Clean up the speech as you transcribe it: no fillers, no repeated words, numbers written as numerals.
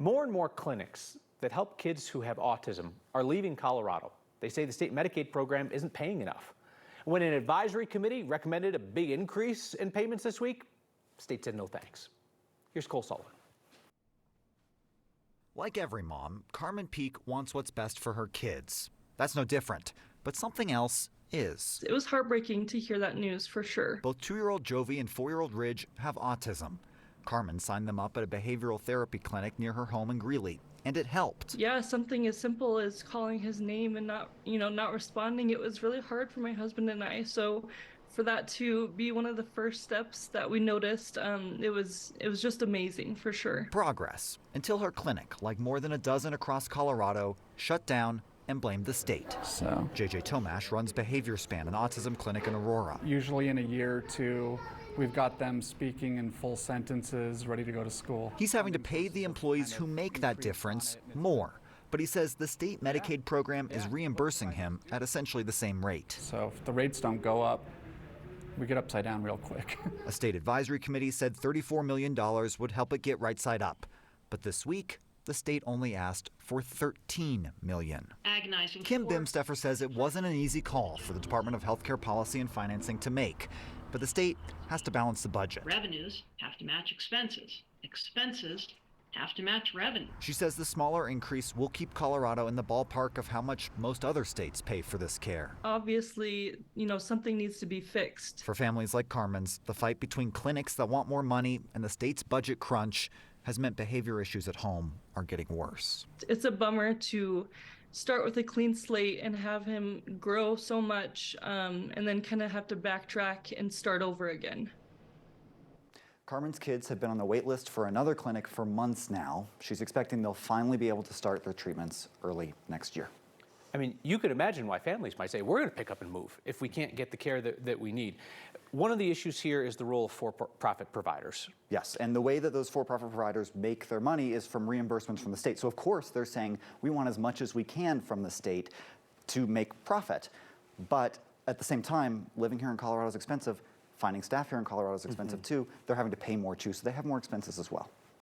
More and more clinics that help kids who have autism are leaving Colorado. They say the state Medicaid program isn't paying enough. When an advisory committee recommended a big increase in payments this week, the state said no thanks. Here's Cole Sullivan. Like every mom, Carmen Peak wants what's best for her kids. That's no different, but something else is. It was heartbreaking to hear that news, for sure. Both 2-year-old Jovi and 4-year-old Ridge have autism. Carmen signed them up at a behavioral therapy clinic near her home in Greeley, and it helped. Yeah, something as simple as calling his name and not responding. It was really hard for my husband and I. So for that to be one of the first steps that we noticed, it was just amazing, for sure. Progress, until her clinic, like more than a dozen across Colorado, shut down and blamed the state. So JJ Tomash runs Behavior Span, an autism clinic in Aurora. usually in a year or two, we've got them speaking in full sentences, ready to go to school. He's having to pay the employees who make that difference more. But he says the state Medicaid program is reimbursing him at essentially the same rate. So if the rates don't go up, we get upside down real quick. A state advisory committee said $34 million would help it get right side up. But this week, the state only asked for $13 million. Agonizing. Kim Bimsteffer says it wasn't an easy call for the Department of Healthcare Policy and Financing to make. But the state has to balance the budget. Revenues have to match expenses. Expenses have to match revenue. She says the smaller increase will keep Colorado in the ballpark of how much most other states pay for this care. Obviously, something needs to be fixed. For families like Carmen's, the fight between clinics that want more money and the state's budget crunch has meant behavior issues at home are getting worse. It's a bummer to start with a clean slate and have him grow so much, and then kind of have to backtrack and start over again. Carmen's kids have been on the wait list for another clinic for months now. She's expecting they'll finally be able to start their treatments early next year. I mean, you could imagine why families might say, we're going to pick up and move if we can't get the care that we need. One of the issues here is the role of for-profit providers. Yes, and the way that those for-profit providers make their money is from reimbursements from the state. So of course they're saying we want as much as we can from the state to make profit. But at the same time, living here in Colorado is expensive. Finding staff here in Colorado is expensive too. They're having to pay more too, so they have more expenses as well.